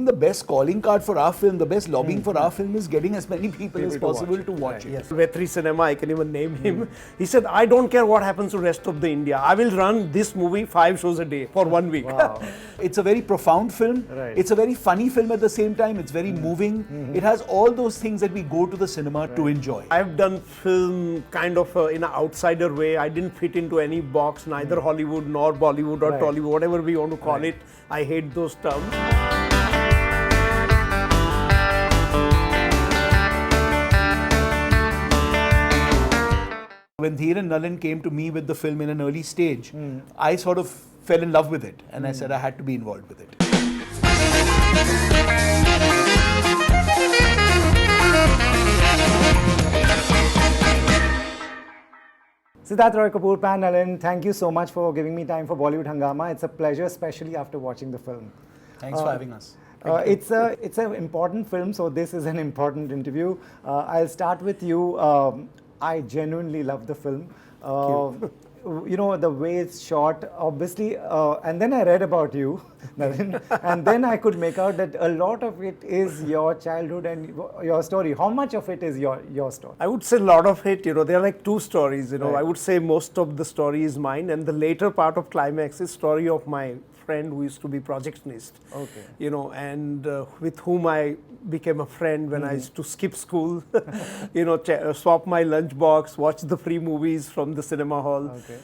The best calling card for our film, the best lobbying for our film is getting as many people as possible to watch it. Yes. Vetri Cinema, I can even name him. He said, I don't care what happens to the rest of the India. I will run this movie 5 shows a day for 1 week. Wow. It's a very profound film. Right. It's a very funny film at the same time. It's very moving. It has all those things that we go to the cinema to enjoy. I've done film kind of in an outsider way. I didn't fit into any box, neither Hollywood nor Bollywood or Tollywood, whatever we want to call it. I hate those terms. When Dheer and Nalin came to me with the film in an early stage, I sort of fell in love with it and I said I had to be involved with it. Siddharth Roy Kapur, Pan Nalin, thank you so much for giving me time for Bollywood Hungama. It's a pleasure, especially after watching the film. Thanks for having us. It's an important film, so this is an important interview. I'll start with you. I genuinely love the film. You know, the way it's shot, obviously, and then I read about you, Nalin, and then I could make out that a lot of it is your childhood and your story. How much of it is your story? I would say a lot of it, there are like 2 stories, I would say most of the story is mine, and the later part of climax is story of my friend who used to be projectionist. Okay. And with whom I became a friend when I used to skip school, swap my lunch box, watch the free movies from the cinema hall. Okay.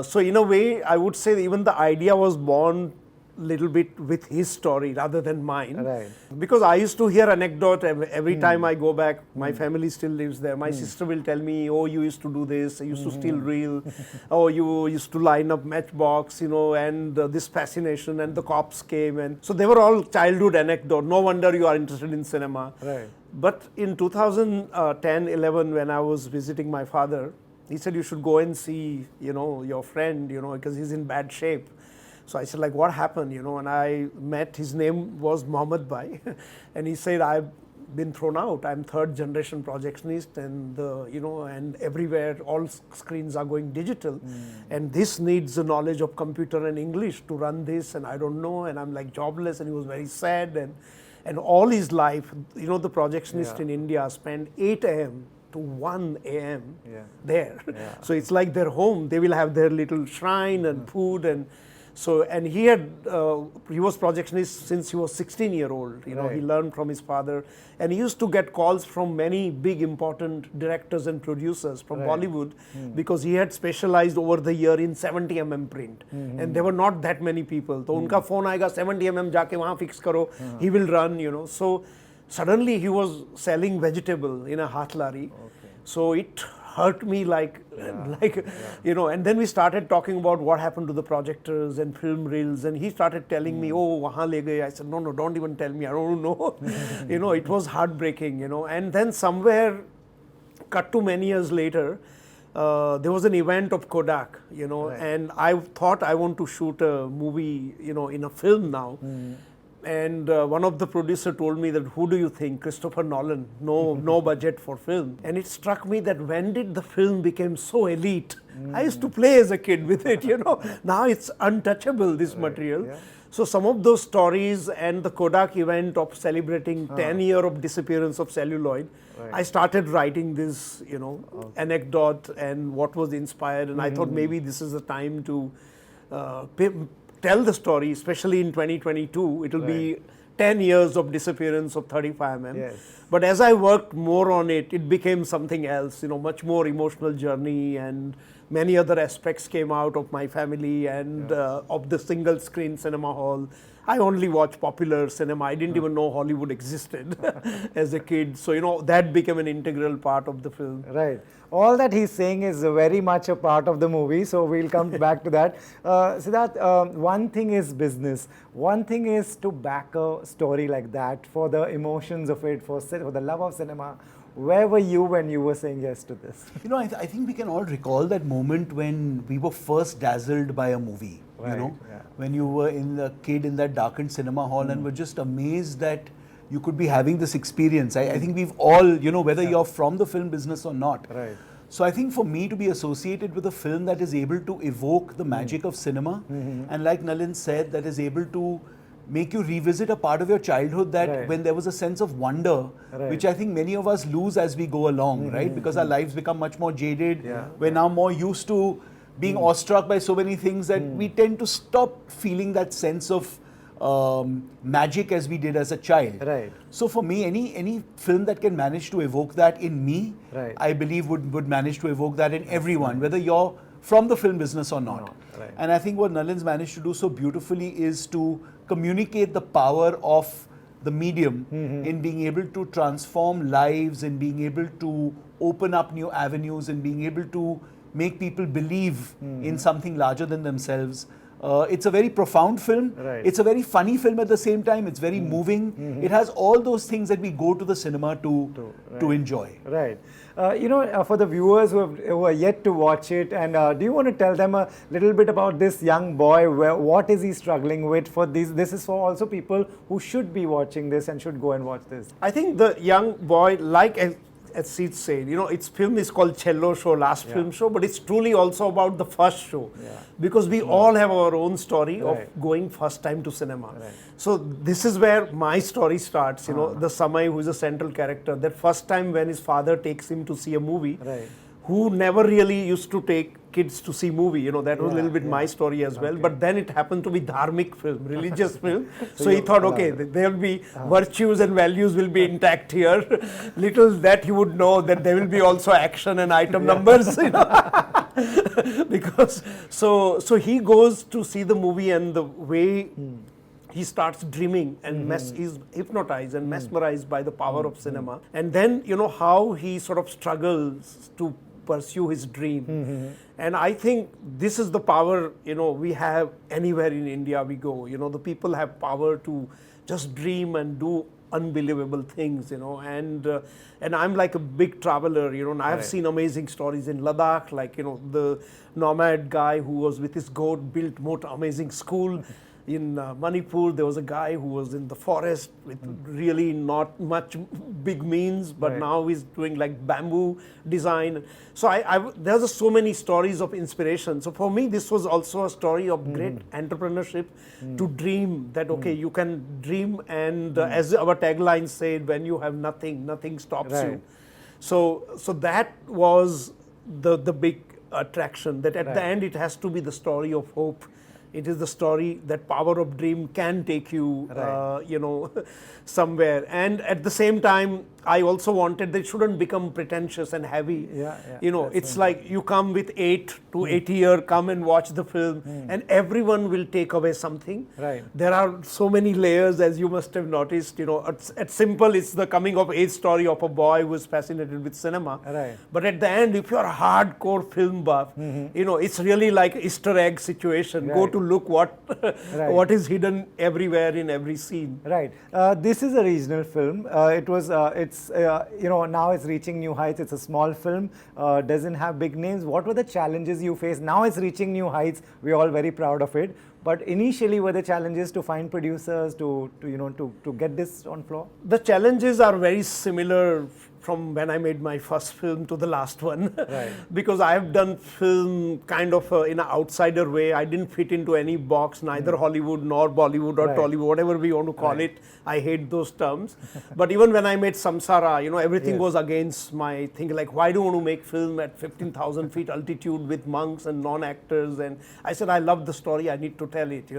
So in a way, I would say even the idea was born little bit with his story rather than mine. Right. Because I used to hear anecdote every time I go back. My family still lives there. My sister will tell me, oh, you used to do this, you used to steal reel, oh, you used to line up matchbox, and this fascination, and the cops came. And so they were all childhood anecdote. No wonder you are interested in cinema. Right. But in 2010-11, when I was visiting my father, he said, you should go and see, your friend, because he's in bad shape. So I said, like, what happened, and I met, his name was Mohammed Bhai, and he said, I've been thrown out. I'm 3rd generation projectionist, and, and everywhere, all screens are going digital. And this needs the knowledge of computer and English to run this, and I don't know, and I'm like jobless, and he was very sad. And all his life, the projectionist in India spent 8 a.m. to 1 a.m. there. Yeah. So it's like their home. They will have their little shrine and food and so, and he was projectionist since he was 16-year-old. He learned from his father, and he used to get calls from many big important directors and producers from Bollywood because he had specialized over the year in 70mm print, and there were not that many people. So, unka phone aayega 70mm jaake wahan fix karo. He will run. So suddenly he was selling vegetable in a haath lari. So it hurt me and then we started talking about what happened to the projectors and film reels, and he started telling me, oh, wahan le gaye. I said, no, don't even tell me, I don't know. It was heartbreaking, and then somewhere, cut to many years later, there was an event of Kodak, and I thought I want to shoot a movie, in a film now. And one of the producers told me that, who do you think? Christopher Nolan, no budget for film. And it struck me that when did the film become so elite? I used to play as a kid with it, Now it's untouchable, this material. Yeah. So some of those stories and the Kodak event of celebrating 10 years of disappearance of celluloid, I started writing this, anecdote and what was inspired. And I thought maybe this is the time to tell the story, especially in 2022. It will be 10 years of disappearance of 35mm. Yes. But as I worked more on it, it became something else, much more emotional journey, and many other aspects came out of my family and of the single screen cinema hall. I only watched popular cinema. I didn't even know Hollywood existed as a kid. So, that became an integral part of the film. Right. All that he's saying is very much a part of the movie, so we'll come back to that. Siddharth, one thing is business. One thing is to back a story like that for the emotions of it, for the love of cinema. Where were you when you were saying yes to this? I think we can all recall that moment when we were first dazzled by a movie. When you were a kid in that darkened cinema hall and were just amazed that you could be having this experience. I think we've all, whether you're from the film business or not. Right. So I think for me to be associated with a film that is able to evoke the magic of cinema, and like Nalin said, that is able to make you revisit a part of your childhood that Right. when there was a sense of wonder, Right. which I think many of us lose as we go along, right? Because our lives become much more jaded. Yeah. We're now more used to being awestruck by so many things that we tend to stop feeling that sense of magic as we did as a child. Right. So for me, any film that can manage to evoke that in me, Right. I believe would manage to evoke that in everyone, whether you're from the film business or not. Right. And I think what Nalin's managed to do so beautifully is to communicate the power of the medium in being able to transform lives, in being able to open up new avenues, in being able to make people believe in something larger than themselves. It's a very profound film. Right. It's a very funny film at the same time. It's very moving. It has all those things that we go to the cinema to enjoy. Right. For the viewers who are yet to watch it, and do you want to tell them a little bit about this young boy? What is he struggling with? This is for also people who should be watching this and should go and watch this. I think the young boy, like as Sid said, its film is called Chhello Show, last film show, but it's truly also about the first show. Yeah. Because we all have our own story Right. of going first time to cinema. Right. So this is where my story starts, the Samay, who is a central character, that first time when his father takes him to see a movie, Right. who never really used to take kids to see movie, that was a Yeah, little bit yeah. my story as well, Okay. but then it happened to be dharmic film, religious film, So so he you thought, allowed okay, it. there will be virtues and values will be intact here, little that he would know that there will be also action and item numbers, because, so he goes to see the movie, and the way he starts dreaming and he's hypnotized and mesmerized by the power of cinema. And then, how he sort of struggles to pursue his dream. And I think this is the power, we have anywhere in India we go. The people have power to just dream and do unbelievable things, and I'm like a big traveler, and I have seen amazing stories in Ladakh, like, the nomad guy who was with his goat built more amazing school. In Manipur, there was a guy who was in the forest with really not much big means, but Right. now he's doing like bamboo design. So there's just so many stories of inspiration. So for me, this was also a story of great entrepreneurship to dream that, okay, you can dream, and as our tagline said, when you have nothing, nothing stops Right. you. So that was the big attraction, that at the Right. end it has to be the story of hope. It is the story that power of dream can take you, somewhere. And at the same time, I also wanted that it shouldn't become pretentious and heavy. It's like you come with 8 to 80 year, come and watch the film, and everyone will take away something. Right. There are so many layers, as you must have noticed. At simple, it's the coming of age story of a boy who is fascinated with cinema. Right. But at the end, if you're a hardcore film buff, it's really like Easter egg situation. Go Right. to look what Right. what is hidden everywhere in every scene. Right. This is a regional film. Now it's reaching new heights. It's a small film, doesn't have big names. What were the challenges you faced? Now it's reaching new heights. We're all very proud of it. But initially, were the challenges to find producers to get this on floor? The challenges are very similar from when I made my first film to the last one. Right. Because I have done film kind of in an outsider way. I didn't fit into any box, neither Hollywood nor Bollywood or Right. Tollywood, whatever we want to call Right. it. I hate those terms. But even when I made Samsara, everything Yes. was against my thing. Like, why do you want to make film at 15,000 feet altitude with monks and non-actors? And I said, I love the story, I need to tell it,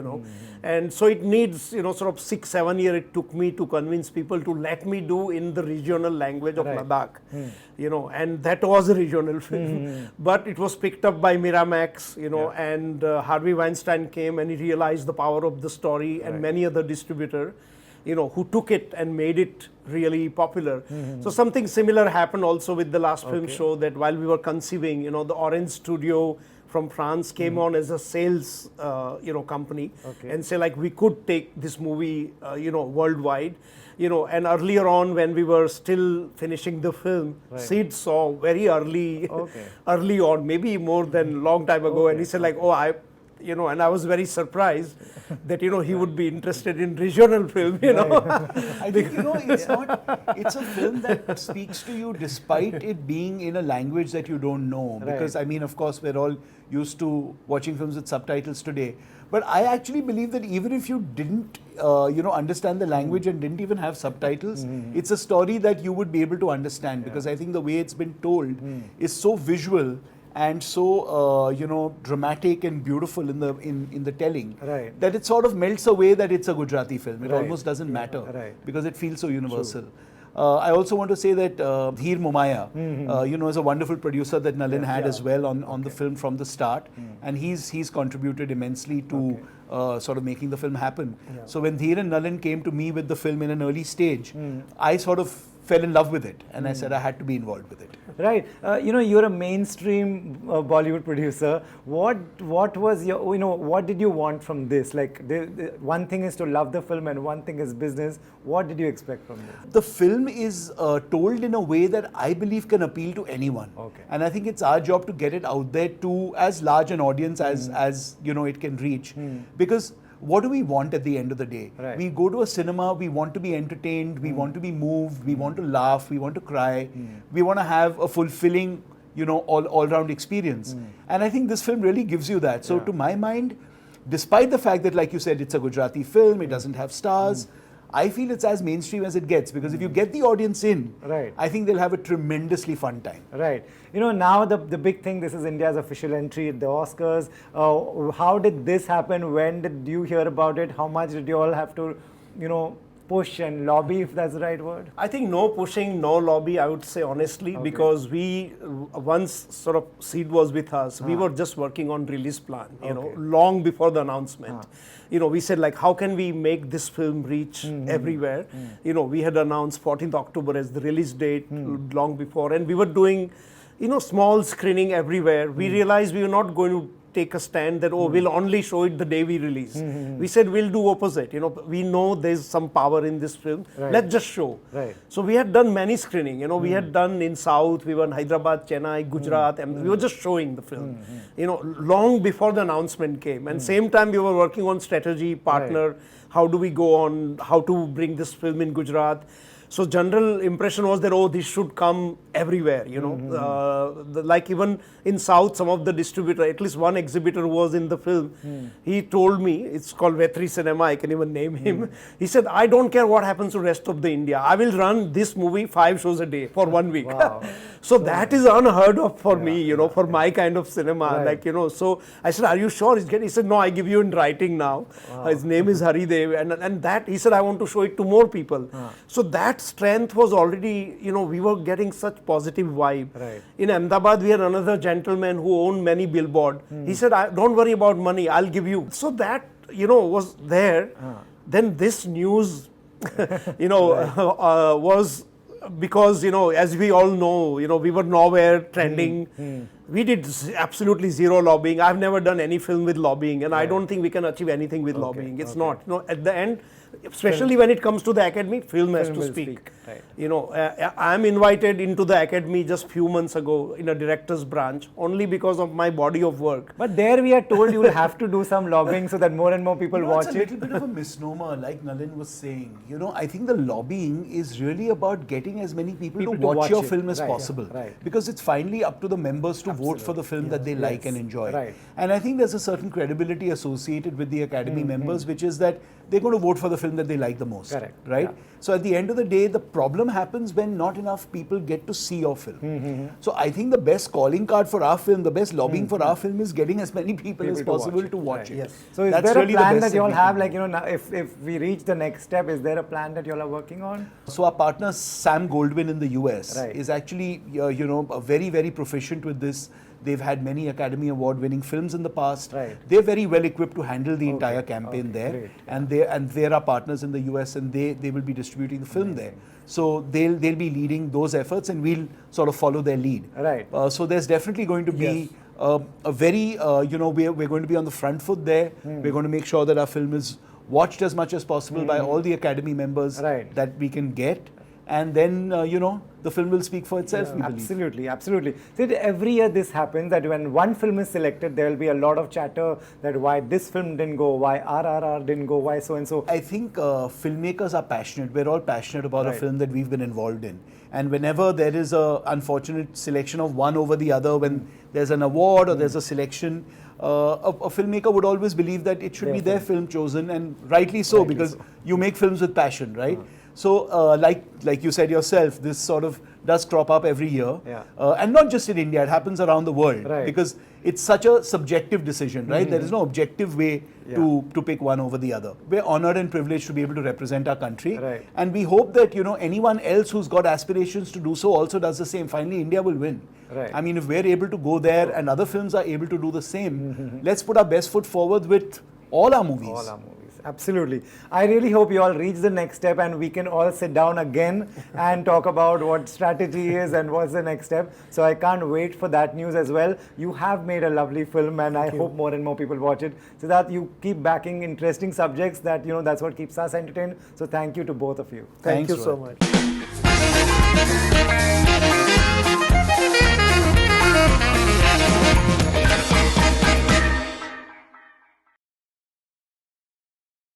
And so it needs, sort of 6-7 years it took me to convince people to let me do in the regional language of Right. Ladakh, and that was a regional film. But it was picked up by Miramax, and Harvey Weinstein came and he realized the power of the story, and Right. many other distributors, who took it and made it really popular. So something similar happened also with the last film show, that while we were conceiving, the Orange Studio from France came on as a sales, company, Okay. and say like we could take this movie, worldwide. And earlier on when we were still finishing the film, Right. Sid saw very early, Okay. early on, maybe more than long time ago, and he said like, and I was very surprised that, he would be interested in regional film, I think, it's a film that speaks to you despite it being in a language that you don't know. Because, Right. I mean, of course, we're all used to watching films with subtitles today. But I actually believe that even if you didn't, understand the language and didn't even have subtitles, it's a story that you would be able to understand, because I think the way it's been told is so visual and so dramatic and beautiful in the telling, that it sort of melts away that it's a Gujarati film. It almost doesn't matter because it feels so universal. I also want to say that Dheer Mumaya, is a wonderful producer that Nalin had as well on the film from the start, and he's contributed immensely to sort of making the film happen. So when Dheer and Nalin came to me with the film in an early stage, I sort of fell in love with it, and I said I had to be involved with it. Right. You're a mainstream Bollywood producer. What was your, what did you want from this? Like, one thing is to love the film and one thing is business. What did you expect from this? The film is told in a way that I believe can appeal to anyone. Okay. And I think it's our job to get it out there to as large an audience as it can reach. Because what do we want at the end of the day? Right. We go to a cinema, we want to be entertained, we want to be moved, we want to laugh, we want to cry, we want to have a fulfilling, all-round experience. And I think this film really gives you that. So to my mind, despite the fact that, like you said, it's a Gujarati film, it doesn't have stars, I feel it's as mainstream as it gets, because if you get the audience in, I think they'll have a tremendously fun time. Right. Now the big thing, this is India's official entry at the Oscars. How did this happen? When did you hear about it? How much did you all have to, push and lobby, if that's the right word? I think no pushing, no lobby, I would say honestly, because we, once sort of Sid was with us, we were just working on release plan, long before the announcement. We said, like, how can we make this film reach everywhere? We had announced 14th October as the release date long before, and we were doing, small screening everywhere. We realized we were not going to take a stand that, we'll only show it the day we release. We said we'll do opposite. We know there's some power in this film. Let's just show. So we had done many screening. We had done in South, we were in Hyderabad, Chennai, Gujarat, and we were just showing the film. Long before the announcement came. And same time we were working on strategy, partner, how do we go on, how to bring this film in Gujarat. So general impression was that, this should come everywhere, like even in South, some of the distributor, at least one exhibitor was in the film. He told me, it's called Vetri Cinema, I can even name him. He said, I don't care what happens to rest of the India. I will run this movie 5 shows a day for 1 week. Wow. So that is unheard of for me, for my kind of cinema. Like, so I said, are you sure? He said, no, I give you in writing now. His name is Haridev. And that, he said, I want to show it to more people. So that strength was already, we were getting such positive vibe. In Ahmedabad, we had another gentleman who owned many billboards. He said, don't worry about money, I'll give you. So that, was there. Then this news, was because, as we all know, we were nowhere trending. We did absolutely zero lobbying. I've never done any film with lobbying, and I don't think we can achieve anything with lobbying. It's not. At the end, especially when it comes to the academy, film has to speak. I'm invited into the academy just few months ago in a director's branch only because of my body of work. But there we are told you will have to do some lobbying so that more and more people watch it. It's a little bit of a misnomer, like Nalin was saying. I think the lobbying is really about getting as many people to watch your film as possible. Because it's finally up to the members to vote for the film that they like and enjoy. And I think there's a certain credibility associated with the academy members, which is that they're going to vote for the film that they like the most. Right? So at the end of the day, the problem happens when not enough people get to see your film. So I think the best calling card for our film, the best lobbying for our film is getting as many people as possible to watch it. So is there a plan that you all have, like, now if we reach the next step, is there a plan that you all are working on? So our partner Sam Goldwyn in the US is actually, very, very proficient with this. They've had many Academy Award winning films in the past. They're very well equipped to handle the entire campaign there. And they're our partners in the US, and they will be distributing the film there. So they'll be leading those efforts, and we'll sort of follow their lead. So there's definitely going to be a very, we're going to be on the front foot there. We're going to make sure that our film is watched as much as possible by all the Academy members that we can get. And then, the film will speak for itself, we believe. Absolutely. So every year this happens, that when one film is selected, there will be a lot of chatter that why this film didn't go, why RRR didn't go, why so and so. I think filmmakers are passionate. We're all passionate about a film that we've been involved in. And whenever there is a unfortunate selection of one over the other, when there's an award or there's a selection, a filmmaker would always believe that it should be their film chosen, and rightly so, because you make films with passion, right? So, like you said yourself, this sort of does crop up every year, and not just in India; it happens around the world, because it's such a subjective decision, right? There is no objective way to pick one over the other. We're honored and privileged to be able to represent our country, and we hope that anyone else who's got aspirations to do so also does the same. Finally, India will win. I mean, if we're able to go there and other films are able to do the same, let's put our best foot forward with all our movies. All our movies. Absolutely. I really hope you all reach the next step and we can all sit down again and talk about what strategy is and what's the next step. So I can't wait for that news as well. You have made a lovely film and I hope more and more people watch it, so that you keep backing interesting subjects that, that's what keeps us entertained. So thank you to both of you. Thank you so Rohit. much.